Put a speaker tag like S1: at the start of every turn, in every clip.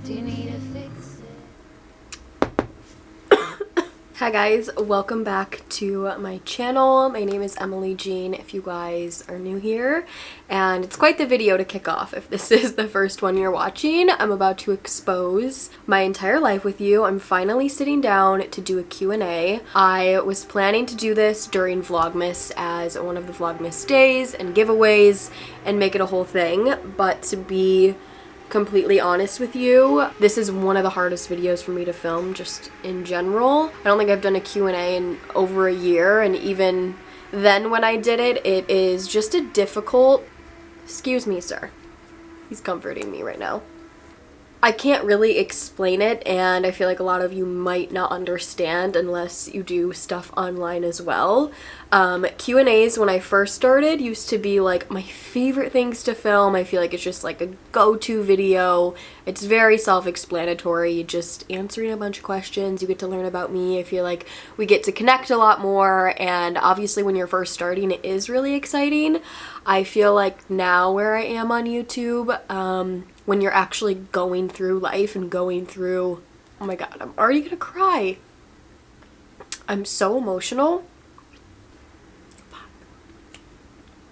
S1: Do you need to fix it?
S2: Hi guys, welcome back to my channel. My name is Emily Jean if you guys are new here, and it's quite the video to kick off if this is the first one you're watching. I'm about to expose my entire life with you. I'm finally sitting down to do a Q&A. I was planning to do this during Vlogmas as one of the Vlogmas days and giveaways and make it a whole thing, but to be completely honest with you, this is one of the hardest videos for me to film just in general. I don't think I've done a Q&A in over a year, and even then when I did it, it is just a difficult... Excuse me, sir. He's comforting me right now. I can't really explain it, and I feel like a lot of you might not understand unless you do stuff online as well. Q&As when I first started used to be like my favorite things to film. I feel like it's just like a go-to video. It's very self-explanatory, just answering a bunch of questions. You get to learn about me. I feel like we get to connect a lot more, and obviously when you're first starting it is really exciting. I feel like now where I am on YouTube, when you're actually going through life and going through, oh my god, I'm already gonna cry. I'm so emotional.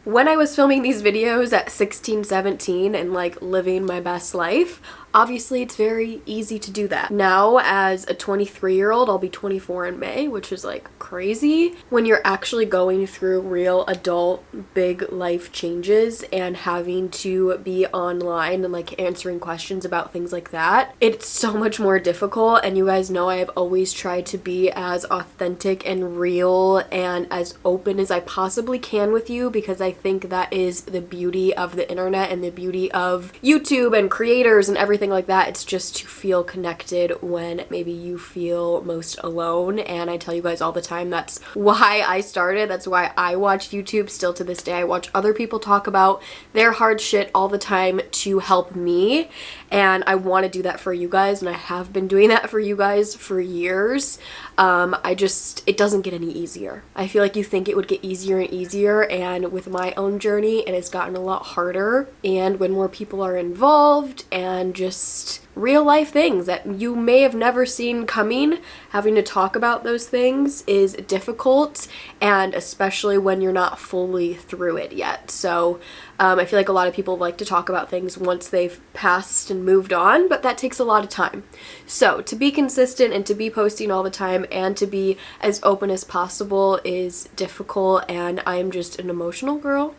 S2: When I was filming these videos at 16, 17 and like living my best life, obviously it's very easy to do that. Now as a 23-year-old, I'll be 24 in May, which is like crazy. When you're actually going through real adult big life changes and having to be online and like answering questions about things like that, it's so much more difficult. And you guys know I have always tried to be as authentic and real and as open as I possibly can with you, because I think that is the beauty of the internet and the beauty of YouTube and creators and everything like that. It's just to feel connected when maybe you feel most alone. And I tell you guys all the time, that's why I started. That's why I watch YouTube still to this day. I watch other people talk about their hard shit all the time to help me, and I want to do that for you guys, and I have been doing that for you guys for years. It doesn't get any easier. I feel like you think it would get easier and easier, and with my own journey it has gotten a lot harder, and when more people are involved and just real life things that you may have never seen coming, having to talk about those things is difficult, and especially when you're not fully through it yet. So I feel like a lot of people like to talk about things once they've passed and moved on, but that takes a lot of time. So to be consistent and to be posting all the time and to be as open as possible is difficult, and I'm just an emotional girl.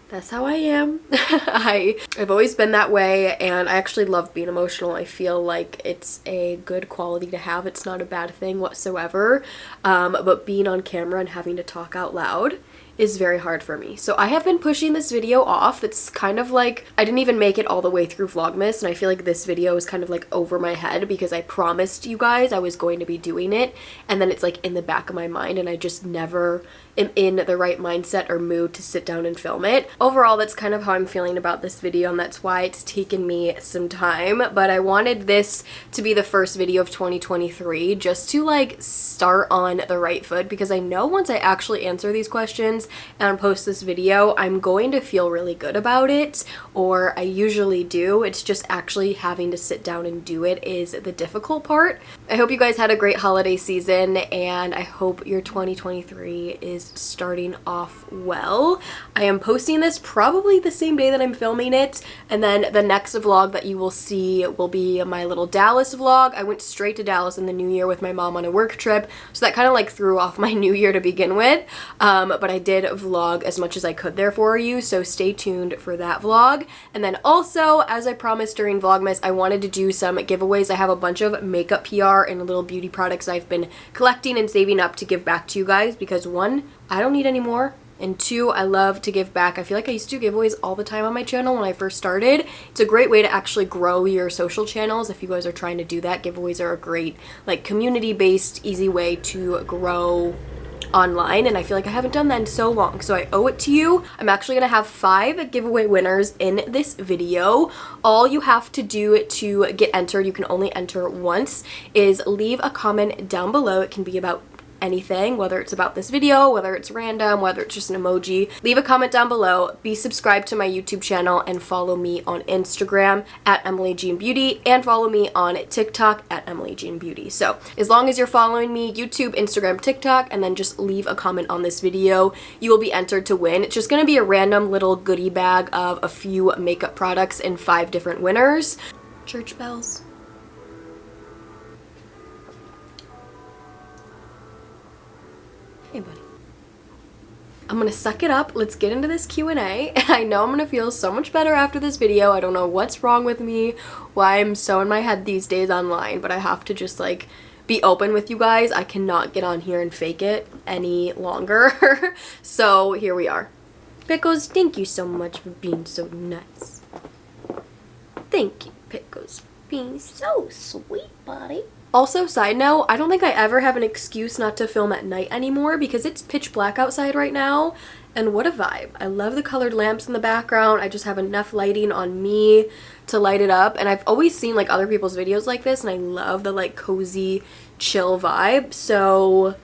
S2: That's how I am. I've always been that way, and I actually love being emotional. I feel like it's a good quality to have. It's not a bad thing whatsoever, but being on camera and having to talk out loud is very hard for me. So I have been pushing this video off. It's kind of like, I didn't even make it all the way through Vlogmas, and I feel like this video is kind of like over my head because I promised you guys I was going to be doing it, and then it's like in the back of my mind, and I just never am in the right mindset or mood to sit down and film it. Overall, that's kind of how I'm feeling about this video, and that's why it's taken me some time, but I wanted this to be the first video of 2023 just to like start on the right foot, because I know once I actually answer these questions and post this video, I'm going to feel really good about it, or I usually do. It's just actually having to sit down and do it is the difficult part. I hope you guys had a great holiday season, and I hope your 2023 is starting off well. I am posting this probably the same day that I'm filming it, and then the next vlog that you will see will be my little Dallas vlog. I went straight to Dallas in the new year with my mom on a work trip, so that kind of like threw off my new year to begin with, but I did vlog as much as I could there for you, so stay tuned for that vlog. And then also, as I promised during Vlogmas, I wanted to do some giveaways. I have a bunch of makeup PR and little beauty products I've been collecting and saving up to give back to you guys, because one, I don't need any more, and two, I love to give back. I feel like I used to do giveaways all the time on my channel when I first started. It's a great way to actually grow your social channels if you guys are trying to do that. Giveaways are a great like community-based, easy way to grow online, and I feel like I haven't done that in so long, so I owe it to you. I'm actually gonna have 5 giveaway winners in this video. All you have to do to get entered, you can only enter once, is leave a comment down below. It can be about anything, whether it's about this video, whether it's random, whether it's just an emoji, leave a comment down below. Be subscribed to my YouTube channel and follow me on Instagram at EmilyJeanBeauty and follow me on TikTok at EmilyJeanBeauty. So as long as you're following me, YouTube, Instagram, TikTok, and then just leave a comment on this video, you will be entered to win. It's just going to be a random little goodie bag of a few makeup products and 5 different winners. Church bells. Hey, buddy. I'm gonna suck it up. Let's get into this Q&A. I know I'm gonna feel so much better after this video. I don't know what's wrong with me, why I'm so in my head these days online, but I have to just like be open with you guys. I cannot get on here and fake it any longer. So here we are. Pickles, thank you so much for being so nice. Thank you, Pickles, for being so sweet, buddy. Also, side note, I don't think I ever have an excuse not to film at night anymore because it's pitch black outside right now, and what a vibe. I love the colored lamps in the background. I just have enough lighting on me to light it up, and I've always seen like other people's videos like this, and I love the like cozy, chill vibe. So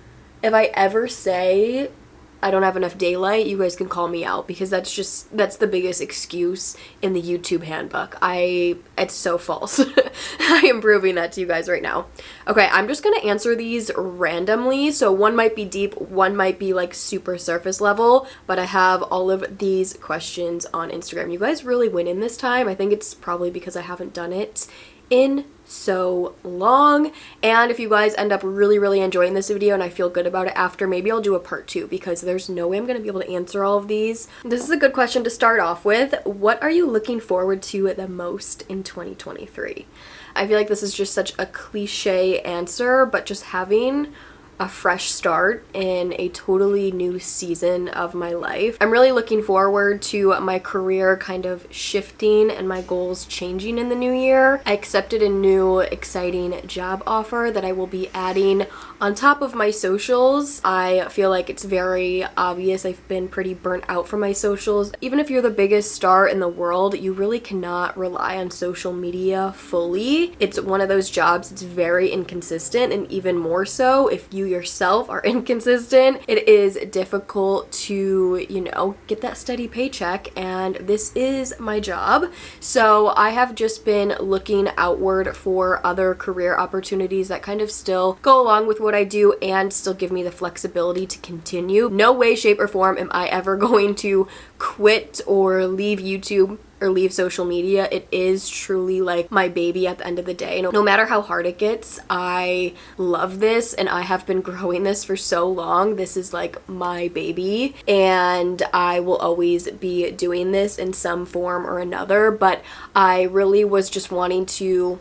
S2: if I ever say I don't have enough daylight, you guys can call me out because that's the biggest excuse in the YouTube handbook. It's so false. I am proving that to you guys right now. Okay, I'm just gonna answer these randomly. So one might be deep, one might be like super surface level, but I have all of these questions on Instagram. You guys really win in this time. I think it's probably because I haven't done it in so long, and if you guys end up really enjoying this video and I feel good about it after, maybe I'll do a part 2 because there's no way I'm gonna be able to answer all of these. This is a good question to start off with. What are you looking forward to the most in 2023? I feel like this is just such a cliche answer, but just having a fresh start in a totally new season of my life. I'm really looking forward to my career kind of shifting and my goals changing in the new year. I accepted a new exciting job offer that I will be adding on top of my socials. I feel like it's very obvious I've been pretty burnt out from my socials. Even if you're the biggest star in the world, you really cannot rely on social media fully. It's one of those jobs that's very inconsistent, and even more so if you yourself are inconsistent, it is difficult to, you know, get that steady paycheck, and this is my job. So I have just been looking outward for other career opportunities that kind of still go along with what I do and still give me the flexibility to continue. No way, shape, or form am I ever going to quit or leave YouTube or leave social media. It is truly like my baby at the end of the day. No matter how hard it gets, I love this and I have been growing this for so long. This is like my baby and I will always be doing this in some form or another, but I really was just wanting to...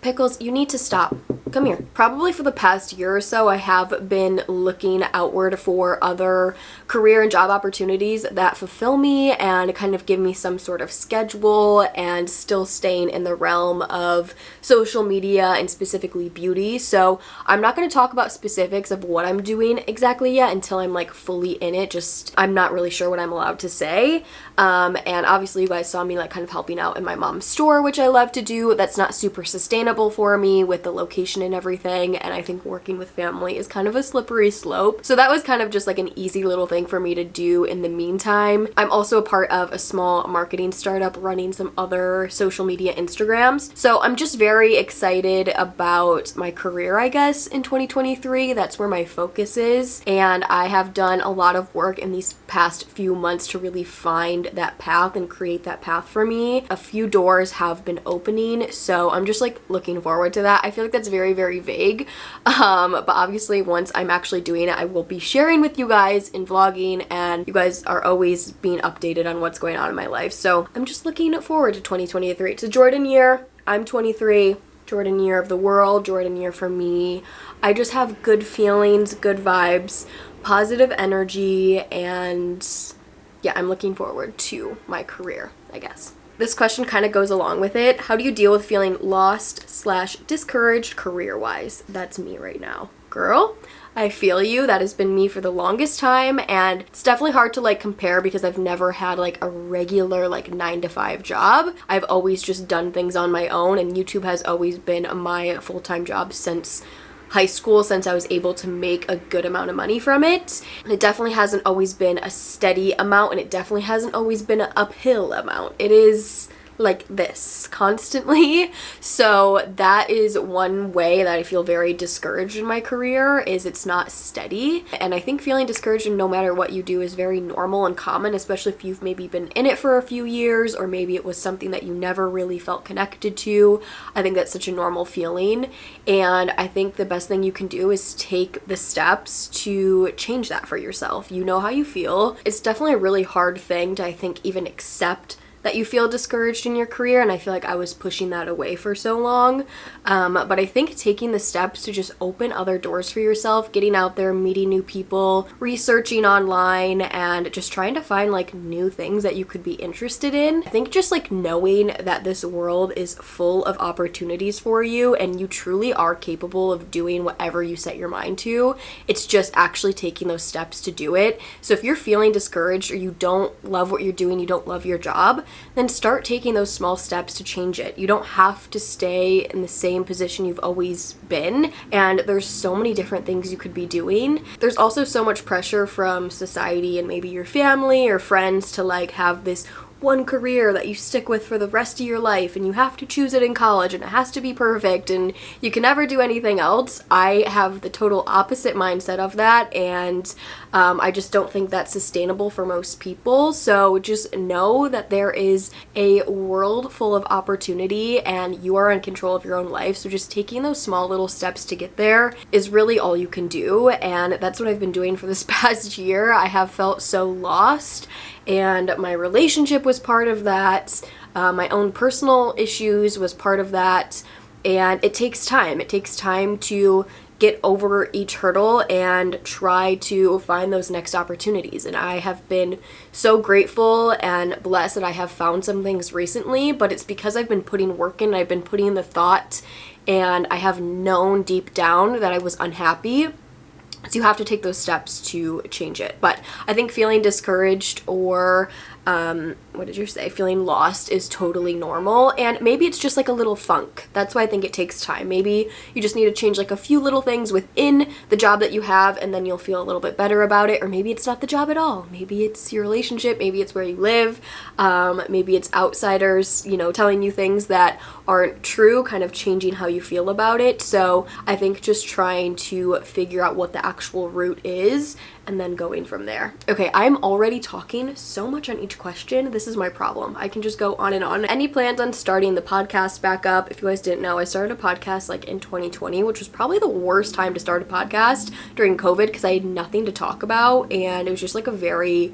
S2: Pickles, you need to stop. Come here. Probably for the past year or so, I have been looking outward for other career and job opportunities that fulfill me and kind of give me some sort of schedule and still staying in the realm of social media and specifically beauty. So I'm not going to talk about specifics of what I'm doing exactly yet until I'm like fully in it. Just, I'm not really sure what I'm allowed to say. And obviously you guys saw me like kind of helping out in my mom's store, which I love to do. That's not super sustainable for me with the location and everything, and I think working with family is kind of a slippery slope. So that was kind of just like an easy little thing for me to do in the meantime. I'm also a part of a small marketing startup running some other social media Instagrams. So I'm just very excited about my career, I guess, in 2023. That's where my focus is, and I have done a lot of work in these past few months to really find that path and create that path for me. A few doors have been opening, so I'm just like looking forward to that. I feel like that's very vague, but obviously once I'm actually doing it, I will be sharing with you guys in vlogging, and you guys are always being updated on what's going on in my life. So I'm just looking forward to 2023. It's a Jordan year. I'm 23. Jordan year of the world, Jordan year for me. I just have good feelings, good vibes, positive energy, and yeah, I'm looking forward to my career, I guess. This question kind of goes along with it. How do you deal with feeling lost/discouraged career-wise? That's me right now. Girl, I feel you. That has been me for the longest time, and it's definitely hard to like compare because I've never had like a regular like 9-to-5 job. I've always just done things on my own, and YouTube has always been my full-time job since high school since I was able to make a good amount of money from it. And it definitely hasn't always been a steady amount, and it definitely hasn't always been an uphill amount. It is like this constantly. So that is one way that I feel very discouraged in my career, is it's not steady. And I think feeling discouraged no matter what you do is very normal and common, especially if you've maybe been in it for a few years, or maybe it was something that you never really felt connected to. I think that's such a normal feeling, and I think the best thing you can do is take the steps to change that for yourself. You know how you feel. It's definitely a really hard thing to, I think, even accept that you feel discouraged in your career, and I feel like I was pushing that away for so long. But I think taking the steps to just open other doors for yourself, getting out there, meeting new people, researching online, and just trying to find like new things that you could be interested in. I think just like knowing that this world is full of opportunities for you and you truly are capable of doing whatever you set your mind to. It's just actually taking those steps to do it. So if you're feeling discouraged or you don't love what you're doing, you don't love your job, then start taking those small steps to change it. You don't have to stay in the same position you've always been, and there's so many different things you could be doing. There's also so much pressure from society and maybe your family or friends to like have this one career that you stick with for the rest of your life, and you have to choose it in college and it has to be perfect and you can never do anything else. I have the total opposite mindset of that, and I just don't think that's sustainable for most people. So just know that there is a world full of opportunity and you are in control of your own life. So just taking those small little steps to get there is really all you can do, and that's what I've been doing for this past year. I have felt so lost, and my relationship was part of that. My own personal issues was part of that, and it takes time. It takes time to get over each hurdle and try to find those next opportunities. And I have been so grateful and blessed that I have found some things recently, but it's because I've been putting work in, I've been putting in the thought, and I have known deep down that I was unhappy. So you have to take those steps to change it. But I think feeling discouraged or feeling lost is totally normal, and maybe it's just like a little funk. That's why I think it takes time. Maybe you just need to change like a few little things within the job that you have, and then you'll feel a little bit better about it. Or maybe it's not the job at all. Maybe it's your relationship, maybe it's where you live, maybe it's outsiders, telling you things that aren't true, kind of changing how you feel about it. So I think just trying to figure out what the actual root is and then going from there. Okay, I'm already talking so much on each question. This is my problem. I can just go on and on. Any plans on starting the podcast back up? If you guys didn't know, I started a podcast like in 2020, which was probably the worst time to start a podcast during COVID because I had nothing to talk about, and it was just like a very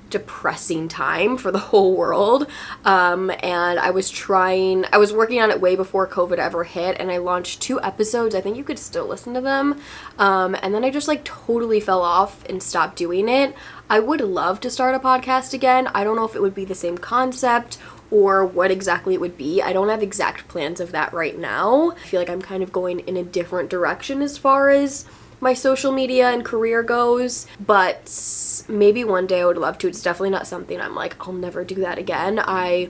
S2: depressing time for the whole world. And I was working on it way before COVID ever hit, and I launched 2 episodes. I think you could still listen to them. And then I just like totally fell off and stopped doing it. I would love to start a podcast again. I don't know if it would be the same concept or what exactly it would be. I don't have exact plans of that right now. I feel like I'm kind of going in a different direction as far as my social media and career goes, but maybe one day I would love to. It's definitely not something I'm like, I'll never do that again. I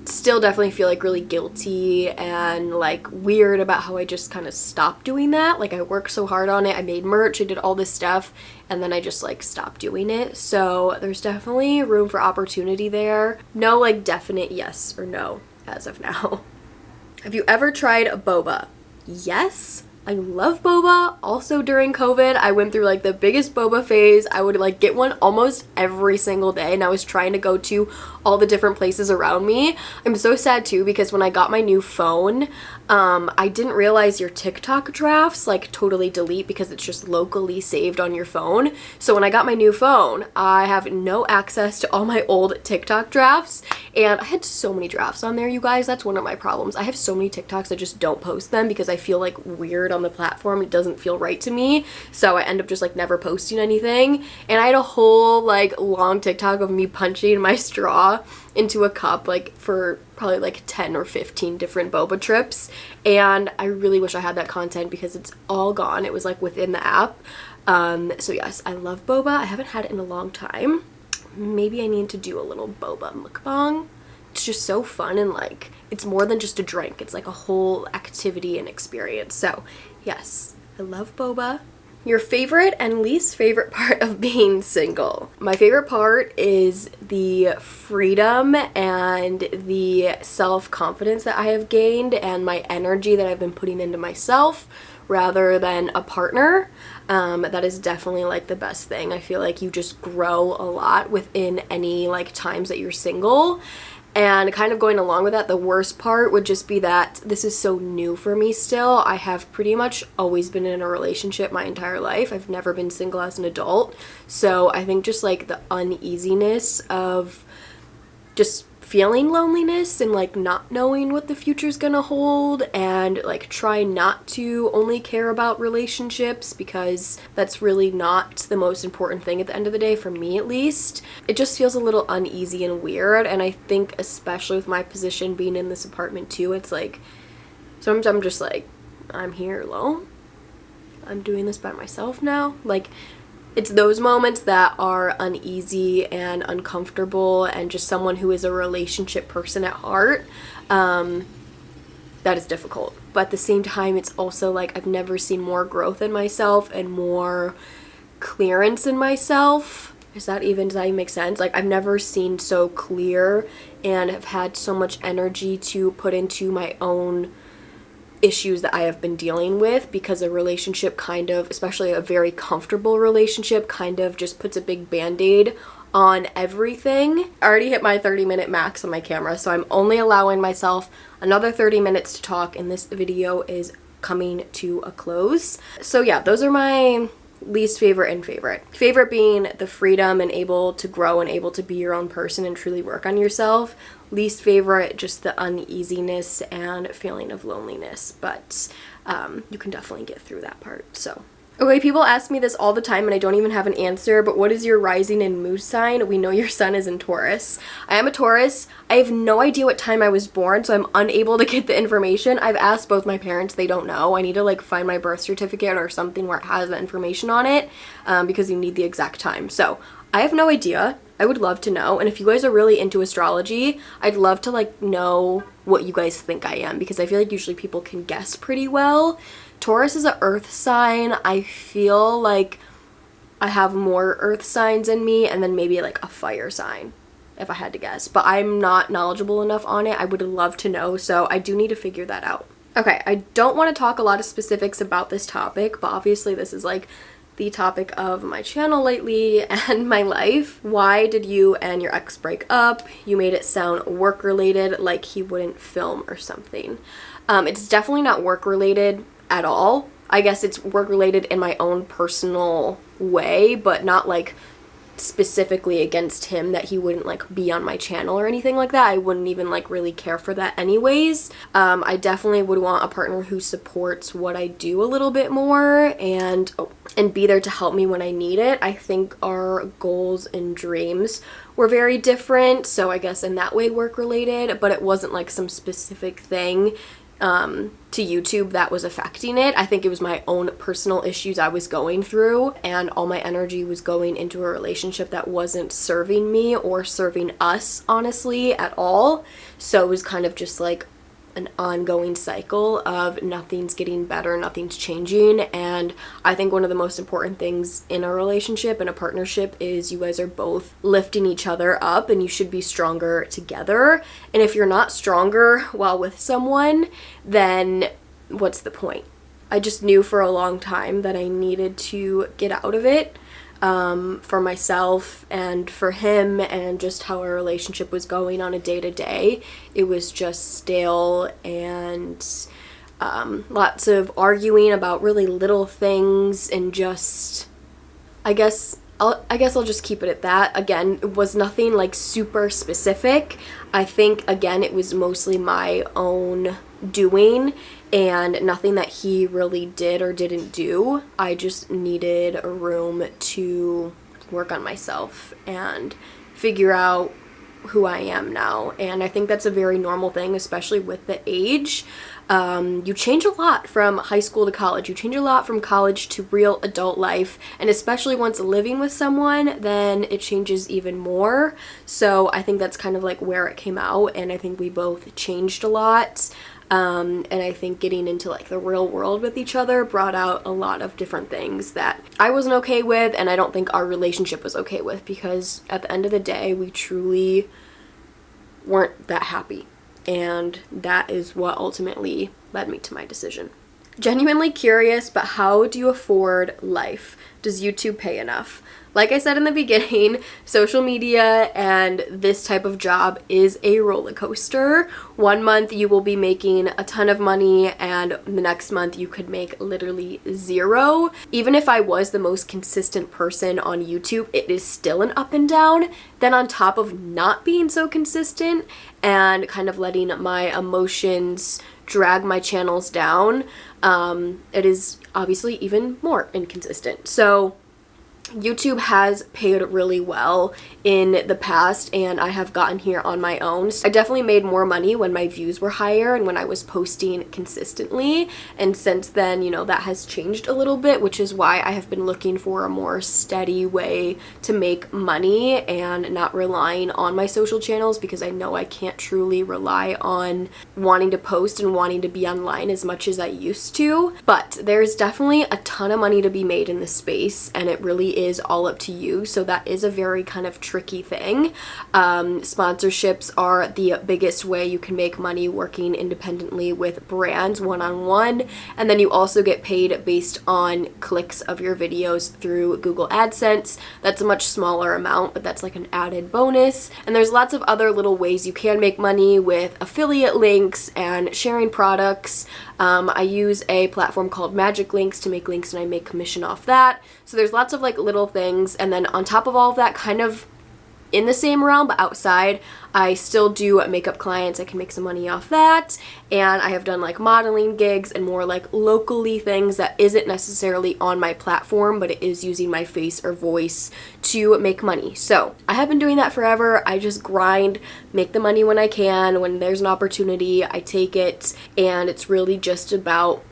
S2: still definitely feel like really guilty and like weird about how I just kind of stopped doing that. Like I worked so hard on it, I made merch, I did all this stuff, and then I just like stopped doing it. So there's definitely room for opportunity there. No like definite yes or no as of now. Have you ever tried a boba? Yes. I love boba. Also during COVID, I went through like the biggest boba phase. I would like get one almost every single day, and I was trying to go to all the different places around me. I'm so sad too because when I got my new phone, I didn't realize your TikTok drafts like totally delete because it's just locally saved on your phone. So when I got my new phone, I have no access to all my old TikTok drafts, and I had so many drafts on there, you guys. That's one of my problems. I have so many TikToks, I just don't post them because I feel like weird on the platform. It doesn't feel right to me, so I end up just like never posting anything. And I had a whole like long TikTok of me punching my straw into a cup like for probably like 10 or 15 different boba trips, and I really wish I had that content because it's all gone. It was like within the app. So yes, I love boba. I haven't had it in a long time. Maybe I need to do a little boba mukbang. It's just so fun, and like it's more than just a drink. It's like a whole activity and experience. So yes, I love boba. Your favorite and least favorite part of being single. My favorite part is the freedom and the self-confidence that I have gained and my energy that I've been putting into myself rather than a partner. That is definitely like the best thing. I feel like you just grow a lot within any like times that you're single. And kind of going along with that, the worst part would just be that this is so new for me still. I have pretty much always been in a relationship my entire life. I've never been single as an adult. So I think just like the uneasiness of just feeling loneliness and like not knowing what the future's gonna hold, and like try not to only care about relationships because that's really not the most important thing at the end of the day, for me at least. It just feels a little uneasy and weird, and I think especially with my position being in this apartment too, it's like sometimes I'm just like, I'm here alone, I'm doing this by myself now. Like, it's those moments that are uneasy and uncomfortable, and just someone who is a relationship person at heart, that is difficult. But at the same time, it's also like I've never seen more growth in myself and more clearance in myself. Does that even make sense? Like, I've never seen so clear and have had so much energy to put into my own issues that I have been dealing with, because a relationship kind of, especially a very comfortable relationship, kind of just puts a big band-aid on everything. I already hit my 30-minute max on my camera, so I'm only allowing myself another 30 minutes to talk, and this video is coming to a close. So yeah, those are my least favorite and favorite. Favorite being the freedom and able to grow and able to be your own person and truly work on yourself. Least favorite, just the uneasiness and feeling of loneliness, but you can definitely get through that part. So okay, people ask me this all the time and I don't even have an answer, but what is your rising and moon sign? We know your sun is in Taurus. I am a Taurus. I have no idea what time I was born, so I'm unable to get the information. I've asked both my parents, they don't know. I need to like find my birth certificate or something where it has the information on it, because you need the exact time. So I have no idea. I would love to know, and if you guys are really into astrology, I'd love to like know what you guys think I am, because I feel like usually people can guess pretty well. Taurus is an earth sign. I feel like I have more earth signs in me, and then maybe like a fire sign, if I had to guess. But I'm not knowledgeable enough on it. I would love to know, so I do need to figure that out. Okay, I don't want to talk a lot of specifics about this topic, but obviously this is like the topic of my channel lately and my life. Why did you and your ex break up? You made it sound work related, like he wouldn't film or something. It's definitely not work related at all. I guess it's work related in my own personal way, but not like specifically against him that he wouldn't like be on my channel or anything like that. I wouldn't even like really care for that anyways. I definitely would want a partner who supports what I do a little bit more and be there to help me when I need it. I think our goals and dreams were very different, so I guess in that way work related, but it wasn't like some specific thing to YouTube that was affecting it. I think it was my own personal issues I was going through, and all my energy was going into a relationship that wasn't serving me or serving us, honestly, at all. So it was kind of just like an ongoing cycle of nothing's getting better, nothing's changing. And I think one of the most important things in a relationship and a partnership is you guys are both lifting each other up, and you should be stronger together. And if you're not stronger while with someone, then what's the point? I just knew for a long time that I needed to get out of it, for myself and for him, and just how our relationship was going on a day-to-day. It was just stale, and lots of arguing about really little things, and just I guess I'll just keep it at that. Again, it was nothing like super specific. I think again it was mostly my own doing and nothing that he really did or didn't do. I just needed a room to work on myself and figure out who I am now. And I think that's a very normal thing, especially with the age. You change a lot from high school to college. You change a lot from college to real adult life, and especially once living with someone, then it changes even more. So I think that's kind of like where it came out, and I think we both changed a lot. And I think getting into like the real world with each other brought out a lot of different things that I wasn't okay with, and I don't think our relationship was okay with, because at the end of the day, we truly weren't that happy. And that is what ultimately led me to my decision. Genuinely curious, but how do you afford life? Does YouTube pay enough? Like I said in the beginning, social media and this type of job is a roller coaster. One month you will be making a ton of money, and the next month you could make literally zero. Even if I was the most consistent person on YouTube, it is still an up and down. Then on top of not being so consistent and kind of letting my emotions drag my channels down, it is obviously even more inconsistent. So YouTube has paid really well in the past, and I have gotten here on my own. So I definitely made more money when my views were higher and when I was posting consistently, and since then, you know, that has changed a little bit, which is why I have been looking for a more steady way to make money and not relying on my social channels, because I know I can't truly rely on wanting to post and wanting to be online as much as I used to. But there's definitely a ton of money to be made in this space, and it really is all up to you. So that is a very kind of tricky thing. Sponsorships are the biggest way you can make money working independently with brands one-on-one, and then you also get paid based on clicks of your videos through Google AdSense. That's a much smaller amount, but that's like an added bonus. And there's lots of other little ways you can make money with affiliate links and sharing products. I use a platform called Magic Links to make links, and I make commission off that. So there's lots of like little things. And then on top of all of that, kind of in the same realm but outside, I still do makeup clients. I can make some money off that. And I have done like modeling gigs and more like locally things that isn't necessarily on my platform, but it is using my face or voice to make money. So I have been doing that forever. I just grind, make the money when I can. When there's an opportunity, I take it, and it's really just about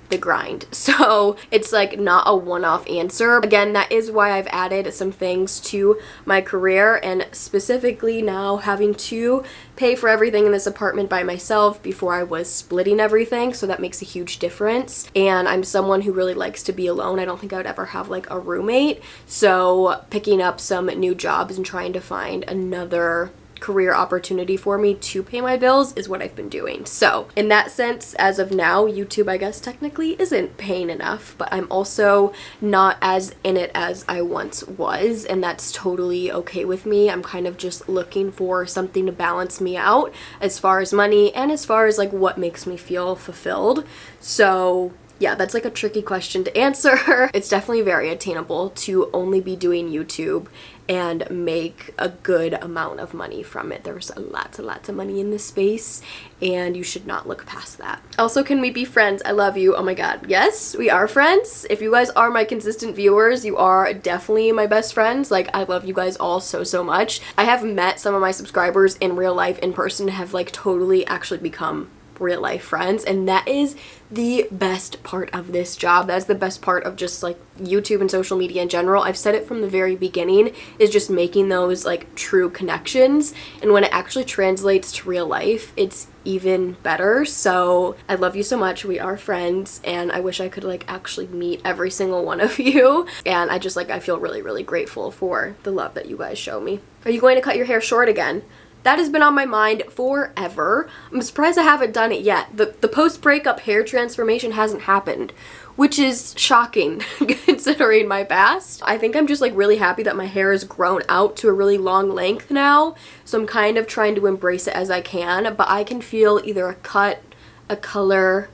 S2: the grind. So it's like not a one-off answer. Again, that is why I've added some things to my career, and specifically now having to pay for everything in this apartment by myself. Before I was splitting everything, so that makes a huge difference. And I'm someone who really likes to be alone. I don't think I would ever have like a roommate. So picking up some new jobs and trying to find another career opportunity for me to pay my bills is what I've been doing. So in that sense, as of now, YouTube, I guess, technically isn't paying enough, but I'm also not as in it as I once was, and that's totally okay with me. I'm kind of just looking for something to balance me out as far as money and as far as like what makes me feel fulfilled. So yeah, that's like a tricky question to answer. It's definitely very attainable to only be doing YouTube and make a good amount of money from it. There's lots and lots of money in this space, and you should not look past that. Also, can we be friends? I love you. Oh my god. Yes, we are friends. If you guys are my consistent viewers, you are definitely my best friends. Like, I love you guys all so much. I have met some of my subscribers in real life in person, have like totally actually become real life friends, and that is the best part of this job. That's the best part of just like YouTube and social media in general. I've said it from the very beginning, is just making those like true connections, and when it actually translates to real life, it's even better. So I love you so much. We are friends, and I wish I could like actually meet every single one of you, and I just like I feel really grateful for the love that you guys show me. Are you going to cut your hair short again? That has been on my mind forever. I'm surprised I haven't done it yet. The post-breakup hair transformation hasn't happened, which is shocking considering my past. I think I'm just like really happy that my hair has grown out to a really long length now, so I'm kind of trying to embrace it as I can, but I can feel either a cut, a color,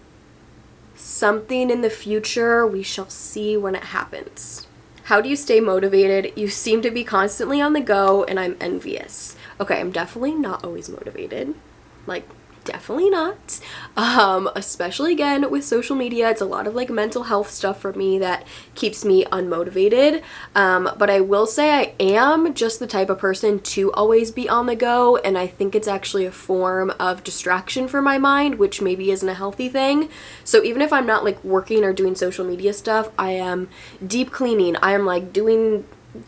S2: something in the future. We shall see when it happens. How do you stay motivated? You seem to be constantly on the go, and I'm envious. Okay, I'm definitely not always motivated. Like, Definitely not. Especially again with social media, it's a lot of like mental health stuff for me that keeps me unmotivated. But I will say I am just the type of person to always be on the go, and I think it's actually a form of distraction for my mind, which maybe isn't a healthy thing. So even if I'm not like working or doing social media stuff, I am deep cleaning. I am like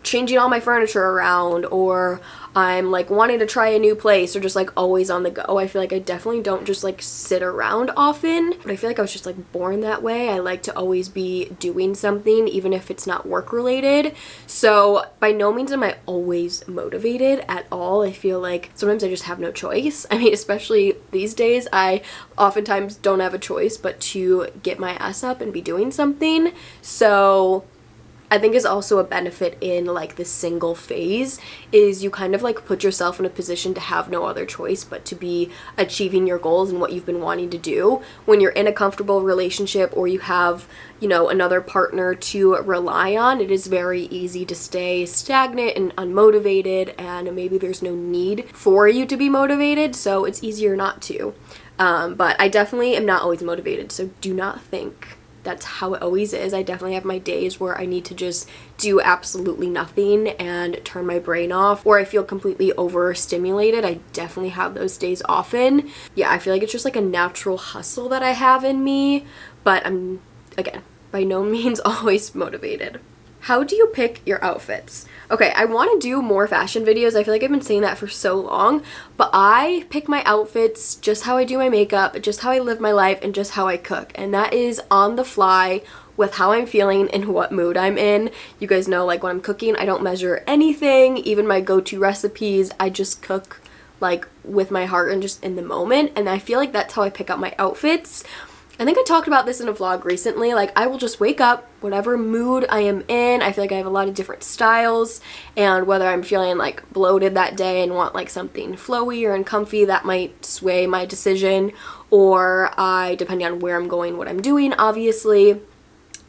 S2: changing all my furniture around, or I'm like wanting to try a new place, or just like always on the go. I feel like I definitely don't just like sit around often, but I feel like I was just like born that way. I like to always be doing something, even if it's not work related. So by no means am I always motivated at all. I feel like sometimes I just have no choice. I mean, especially these days, I oftentimes don't have a choice but to get my ass up and be doing something. So I think is also a benefit in like the single phase is you kind of like put yourself in a position to have no other choice but to be achieving your goals and what you've been wanting to do. When you're in a comfortable relationship or you have, you know, another partner to rely on, it is very easy to stay stagnant and unmotivated, and maybe there's no need for you to be motivated, so it's easier not to. But I definitely am not always motivated, so do not think that's how it always is. I definitely have my days where I need to just do absolutely nothing and turn my brain off, or I feel completely overstimulated. I definitely have those days often. Yeah, I feel like it's just like a natural hustle that I have in me, but I'm, again, by no means always motivated. How do you pick your outfits? Okay, I want to do more fashion videos. I feel like I've been saying that for so long, but I pick my outfits just how I do my makeup, just how I live my life, and just how I cook. And that is on the fly with how I'm feeling and what mood I'm in. You guys know, like when I'm cooking, I don't measure anything, even my go-to recipes. I just cook like with my heart and just in the moment. And I feel like that's how I pick out my outfits. I think I talked about this in a vlog recently. Like, I will just wake up, whatever mood I am in. I feel like I have a lot of different styles, and whether I'm feeling like bloated that day and want like something flowy or comfy, that might sway my decision, or depending on where I'm going, what I'm doing, obviously.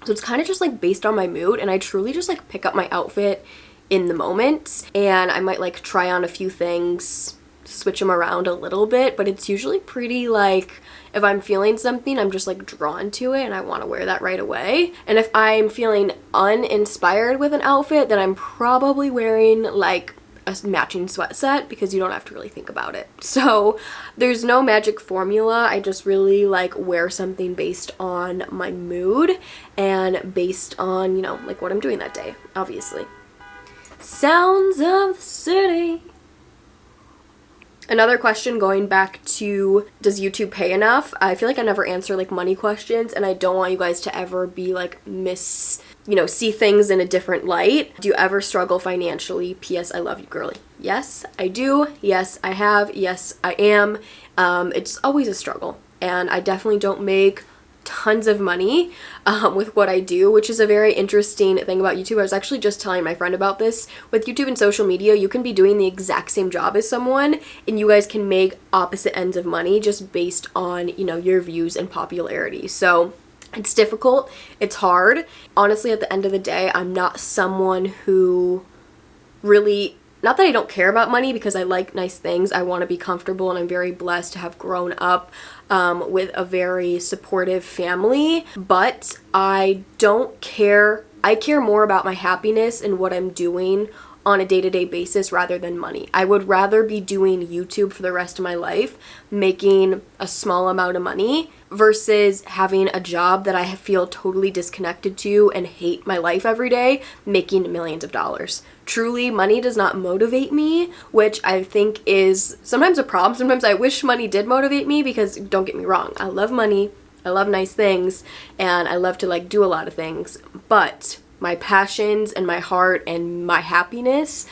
S2: So it's kind of just like based on my mood, and I truly just like pick up my outfit in the moment, and I might like try on a few things, switch them around a little bit, but it's usually pretty like, if I'm feeling something, I'm just like drawn to it and I want to wear that right away. And if I'm feeling uninspired with an outfit, then I'm probably wearing like a matching sweat set, because you don't have to really think about it. So there's no magic formula. I just really like wear something based on my mood and based on, you know, like what I'm doing that day, obviously. Sounds of the city. Another question, going back to, does YouTube pay enough? I feel like I never answer like money questions, and I don't want you guys to ever be like see things in a different light. Do you ever struggle financially? P.S. I love you, girly. Yes, I do. Yes, I have. Yes, I am. It's always a struggle, and I definitely don't make tons of money with what I do, which is a very interesting thing about YouTube. I was actually just telling my friend about this. With YouTube and social media, you can be doing the exact same job as someone, and you guys can make opposite ends of money just based on, you know, your views and popularity. So it's difficult. It's hard. Honestly, at the end of the day, I'm not someone who really, not that I don't care about money, because I like nice things. I want to be comfortable, and I'm very blessed to have grown up with a very supportive family, but I don't care. I care more about my happiness and what I'm doing on a day-to-day basis rather than money. I would rather be doing YouTube for the rest of my life, making a small amount of money, versus having a job that I feel totally disconnected to and hate my life every day, making millions of dollars. Truly, money does not motivate me, which I think is sometimes a problem. Sometimes I wish money did motivate me, because don't get me wrong, I love money, I love nice things, and I love to like do a lot of things, but my passions and my heart and my happiness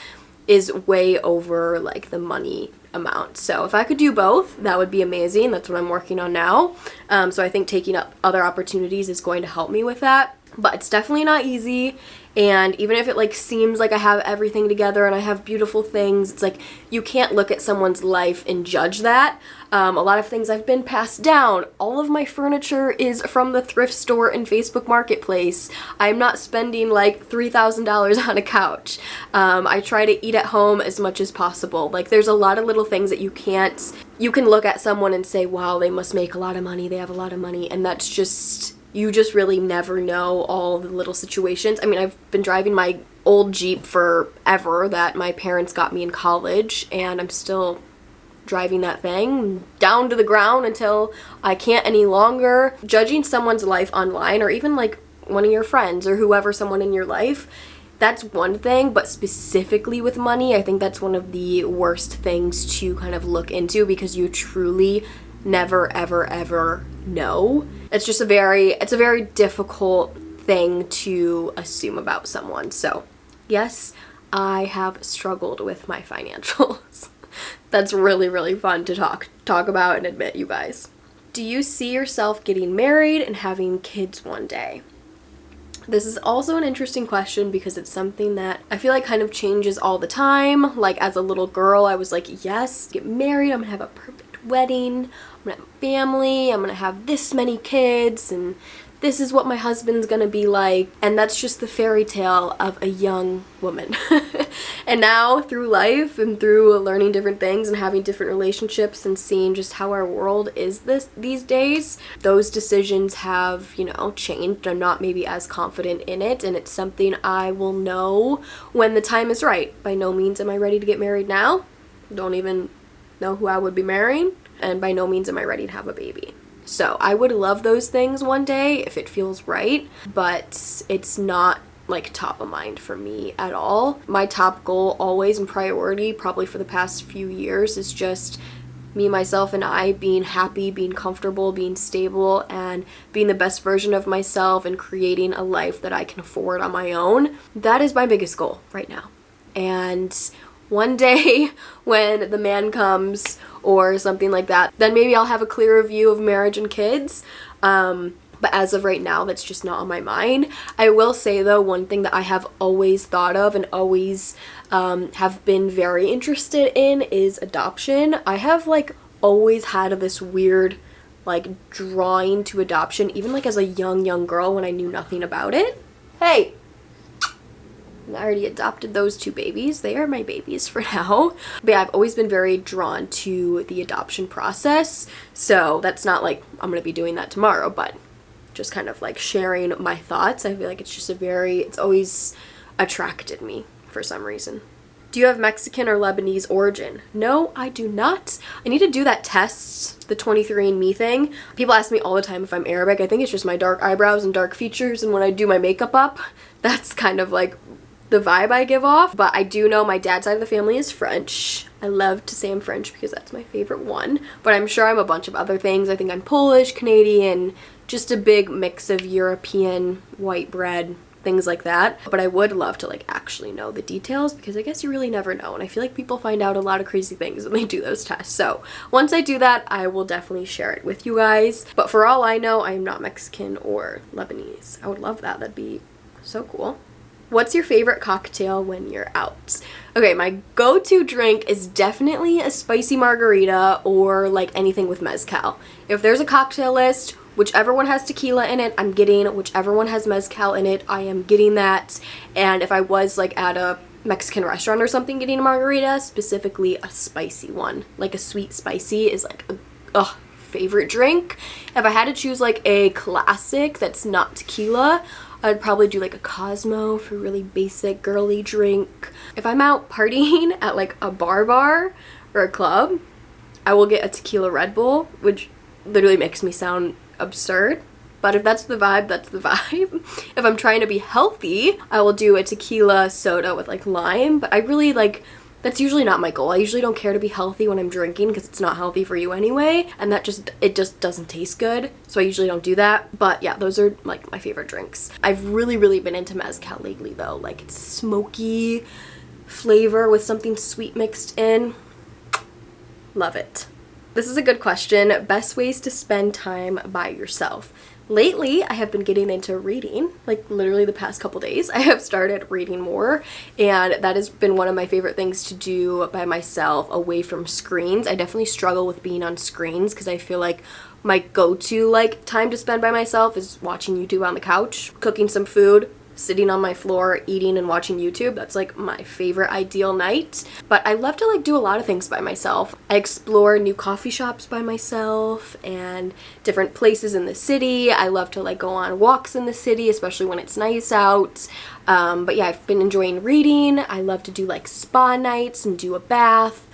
S2: is way over like the money amount. So if I could do both, that would be amazing. That's what I'm working on now. So I think taking up other opportunities is going to help me with that, but it's definitely not easy. And even if it like seems like I have everything together and I have beautiful things, it's like you can't look at someone's life and judge that. A lot of things I've been passed down. All of my furniture is from the thrift store and Facebook Marketplace. I'm not spending like $3,000 on a couch. I try to eat at home as much as possible. Like, there's a lot of little things that you can't you can look at someone and say, wow, they must make a lot of money, they have a lot of money, and that's just, you just really never know all the little situations. I mean, I've been driving my old Jeep forever that my parents got me in college, and I'm still driving that thing down to the ground until I can't any longer. Judging someone's life online, or even like one of your friends or whoever, someone in your life, that's one thing, but specifically with money, I think that's one of the worst things to kind of look into, because you truly never ever ever know. It's just a very difficult thing to assume about someone. So yes, I have struggled with my financials. That's really, really fun to talk about and admit, you guys. Do you see yourself getting married and having kids one day? This is also an interesting question because it's something that I feel like kind of changes all the time. Like as a little girl, I was like, yes, get married, I'm gonna have a perfect wedding, I'm gonna have a family, I'm gonna have this many kids, and this is what my husband's gonna be like. And that's just the fairy tale of a young woman. And now through life and through learning different things and having different relationships and seeing just how our world is these days, those decisions have, you know, changed. I'm not maybe as confident in it, and it's something I will know when the time is right. By no means am I ready to get married now. Don't even know who I would be marrying, and by no means am I ready to have a baby. So I would love those things one day if it feels right, but it's not like top of mind for me at all. My top goal always and priority, probably for the past few years, is just me, myself, and I being happy, being comfortable, being stable, and being the best version of myself and creating a life that I can afford on my own. That is my biggest goal right now. And one day when the man comes or something like that, then maybe I'll have a clearer view of marriage and kids. But as of right now, that's just not on my mind. I will say though, one thing that I have always thought of and always have been very interested in is adoption. I have like always had this weird like drawing to adoption, even like as a young girl when I knew nothing about it. Hey! I already adopted those 2 babies. They are my babies for now. But yeah, I've always been very drawn to the adoption process. So that's not like I'm going to be doing that tomorrow, but just kind of like sharing my thoughts. I feel like it's just it's always attracted me for some reason. Do you have Mexican or Lebanese origin? No, I do not. I need to do that test, the 23andMe thing. People ask me all the time if I'm Arabic. I think it's just my dark eyebrows and dark features, and when I do my makeup up, that's kind of like the vibe I give off. But I do know my dad's side of the family is French. I love to say I'm French because that's my favorite one, but I'm sure I'm a bunch of other things. I think I'm Polish, Canadian, just a big mix of European, white bread, things like that. But I would love to like actually know the details, because I guess you really never know, and I feel like people find out a lot of crazy things when they do those tests. So once I do that, I will definitely share it with you guys. But for all I know, I am not Mexican or Lebanese. I would love that. That'd be so cool. What's your favorite cocktail when you're out? Okay, my go-to drink is definitely a spicy margarita or like anything with mezcal. If there's a cocktail list, whichever one has tequila in it, I'm getting. Whichever one has mezcal in it, I am getting that. And if I was like at a Mexican restaurant or something getting a margarita, specifically a spicy one, like a sweet spicy is like a favorite drink. If I had to choose like a classic that's not tequila, I'd probably do like a Cosmo for really basic girly drink. If I'm out partying at like a bar or a club, I will get a tequila Red Bull, which literally makes me sound absurd. But if that's the vibe, that's the vibe. If I'm trying to be healthy, I will do a tequila soda with like lime. But I really like, that's usually not my goal. I usually don't care to be healthy when I'm drinking because it's not healthy for you anyway. And it just doesn't taste good. So I usually don't do that. But yeah, those are like my favorite drinks. I've really been into mezcal lately though. Like it's smoky flavor with something sweet mixed in. Love it. This is a good question. Best ways to spend time by yourself. Lately, I have been getting into reading, like literally the past couple days. I have started reading more, and that has been one of my favorite things to do by myself away from screens. I definitely struggle with being on screens because I feel like my go-to like time to spend by myself is watching YouTube on the couch, cooking some food, sitting on my floor eating and watching YouTube. That's like my favorite ideal night. But I love to like do a lot of things by myself. I explore new coffee shops by myself and different places in the city. I love to like go on walks in the city, especially when it's nice out. But yeah, I've been enjoying reading. I love to do like spa nights and do a bath.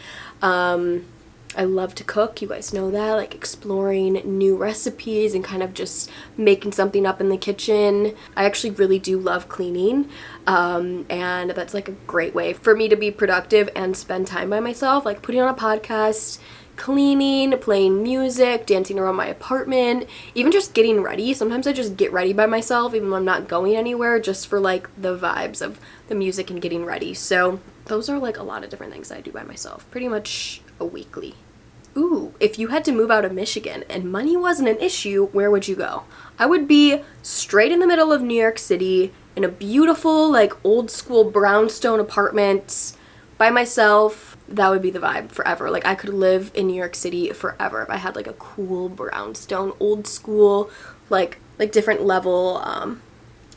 S2: I love to cook, you guys know that, like exploring new recipes and kind of just making something up in the kitchen. I actually really do love cleaning, and that's like a great way for me to be productive and spend time by myself, like putting on a podcast, cleaning, playing music, dancing around my apartment, even just getting ready. Sometimes I just get ready by myself even though I'm not going anywhere, just for like the vibes of the music and getting ready. So those are like a lot of different things I do by myself, pretty much a weekly. Ooh, if you had to move out of Michigan and money wasn't an issue, where would you go? I would be straight in the middle of New York City in a beautiful, like, old school brownstone apartment by myself. That would be the vibe forever. Like, I could live in New York City forever if I had, like, a cool brownstone, old school, like different level,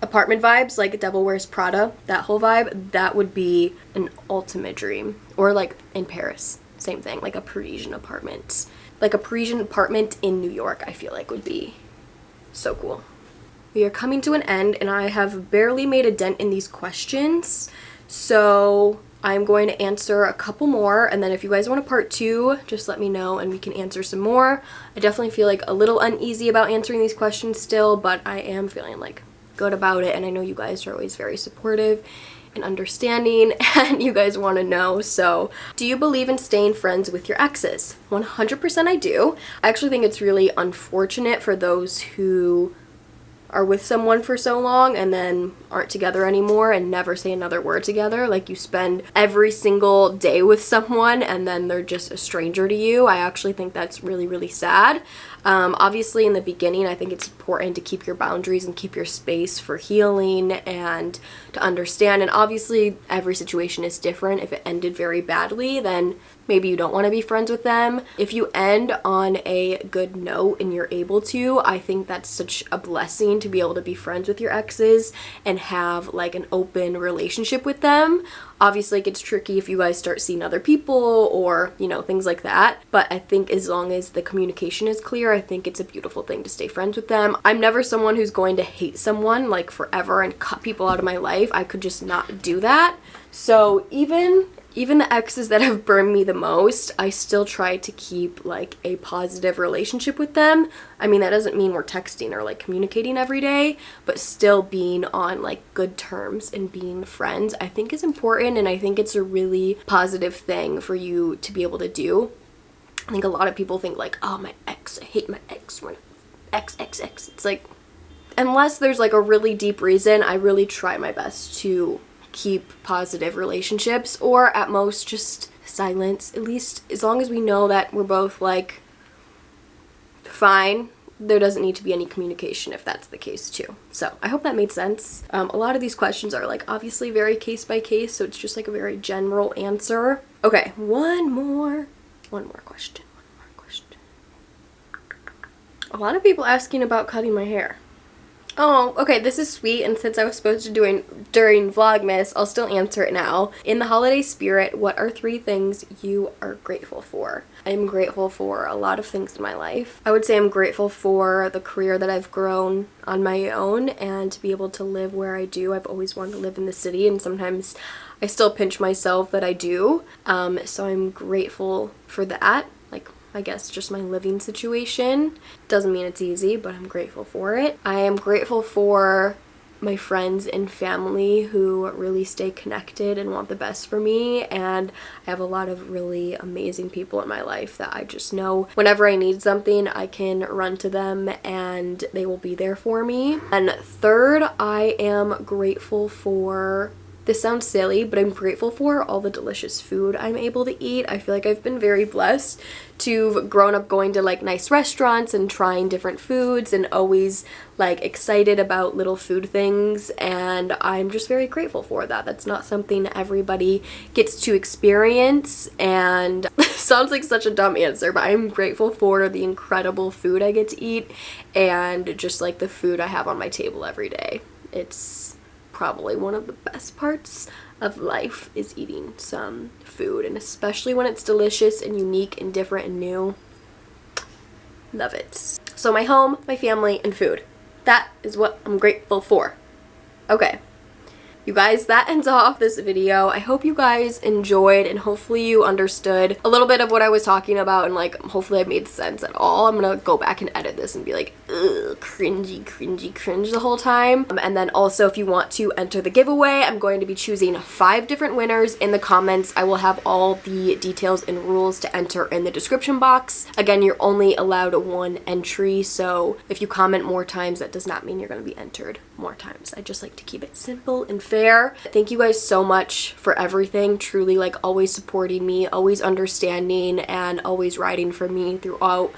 S2: apartment vibes, like Devil Wears Prada, that whole vibe. That would be an ultimate dream. Or, like, in Paris. Same thing, like a Parisian apartment. Like a Parisian apartment in New York, I feel like would be so cool. We are coming to an end and I have barely made a dent in these questions. So I'm going to answer a couple more, and then if you guys want a part 2, just let me know and we can answer some more. I definitely feel like a little uneasy about answering these questions still, but I am feeling like good about it, and I know you guys are always very supportive and understanding, and you guys want to know. So, do you believe in staying friends with your exes? 100% I do. I actually think it's really unfortunate for those who are with someone for so long and then aren't together anymore and never say another word together. Like, you spend every single day with someone and then they're just a stranger to you. I actually think that's really, really sad. Obviously, in the beginning, I think it's important to keep your boundaries and keep your space for healing and to understand. And obviously, every situation is different. If it ended very badly, then maybe you don't want to be friends with them. If you end on a good note and you're able to, I think that's such a blessing to be able to be friends with your exes and have like an open relationship with them. Obviously, it gets tricky if you guys start seeing other people or, you know, things like that. But I think as long as the communication is clear, I think it's a beautiful thing to stay friends with them. I'm never someone who's going to hate someone like forever and cut people out of my life. I could just not do that. So even the exes that have burned me the most, I still try to keep like a positive relationship with them. I mean, that doesn't mean we're texting or like communicating every day, but still being on like good terms and being friends, I think is important, and I think it's a really positive thing for you to be able to do. I think a lot of people think like, oh, my ex, I hate my ex, we're ex. It's like, unless there's like a really deep reason, I really try my best to keep positive relationships, or at most just silence, at least as long as we know that we're both like fine. There doesn't need to be any communication if that's the case too. So I hope that made sense. A lot of these questions are like obviously very case by case, so it's just like a very general answer. Okay, one more question. A lot of people asking about cutting my hair. Oh, okay, this is sweet, and since I was supposed to do it during Vlogmas, I'll still answer it now. In the holiday spirit, what are 3 things you are grateful for? I'm grateful for a lot of things in my life. I would say I'm grateful for the career that I've grown on my own and to be able to live where I do. I've always wanted to live in the city, and sometimes I still pinch myself that I do. So I'm grateful for that. Like, I guess just my living situation. Doesn't mean it's easy, but I'm grateful for it. I am grateful for my friends and family who really stay connected and want the best for me, and I have a lot of really amazing people in my life that I just know whenever I need something, I can run to them and they will be there for me. And third, I am grateful for, this sounds silly, but I'm grateful for all the delicious food I'm able to eat. I feel like I've been very blessed to have grown up going to like nice restaurants and trying different foods and always like excited about little food things, and I'm just very grateful for that. That's not something everybody gets to experience, and sounds like such a dumb answer, but I'm grateful for the incredible food I get to eat and just like the food I have on my table every day. It's probably one of the best parts of life is eating some food, and especially when it's delicious and unique and different and new. Love it. So my home, my family, and food. That is what I'm grateful for. Okay. You guys, that ends off this video. I hope you guys enjoyed and hopefully you understood a little bit of what I was talking about, and like hopefully I made sense at all. I'm gonna go back and edit this and be like, ugh, cringy, cringy, cringe the whole time. And then also, if you want to enter the giveaway, I'm going to be choosing 5 different winners in the comments. I will have all the details and rules to enter in the description box. Again, you're only allowed 1 entry, so if you comment more times, that does not mean you're gonna be entered more times. I just like to keep it simple and fair. Thank you guys so much for everything. Truly, like, always supporting me, always understanding, and always riding for me throughout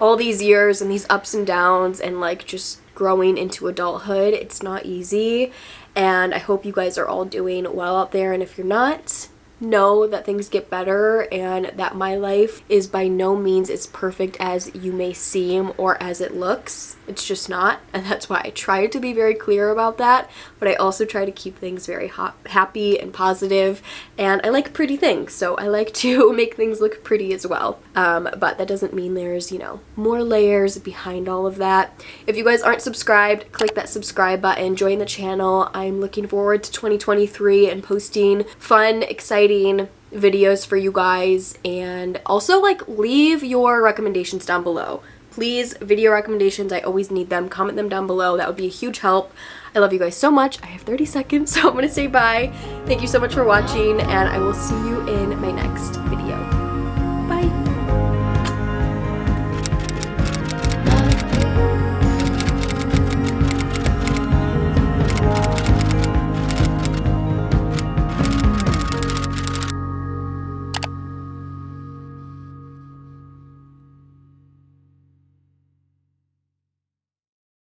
S2: all these years and these ups and downs, and like just growing into adulthood. It's not easy, and I hope you guys are all doing well out there. And if you're not, know that things get better and that my life is by no means as perfect as you may seem or as it looks. It's just not, and that's why I try to be very clear about that, but I also try to keep things very happy and positive, and I like pretty things, so I like to make things look pretty as well. But that doesn't mean there's, you know, more layers behind all of that. If you guys aren't subscribed, click that subscribe button, join the channel. I'm looking forward to 2023 and posting fun, exciting videos for you guys, and also like leave your recommendations down below. Please, video recommendations, I always need them. Comment them down below. That would be a huge help. I love you guys so much. I have 30 seconds, so I'm gonna say bye. Thank you so much for watching, and I will see you in my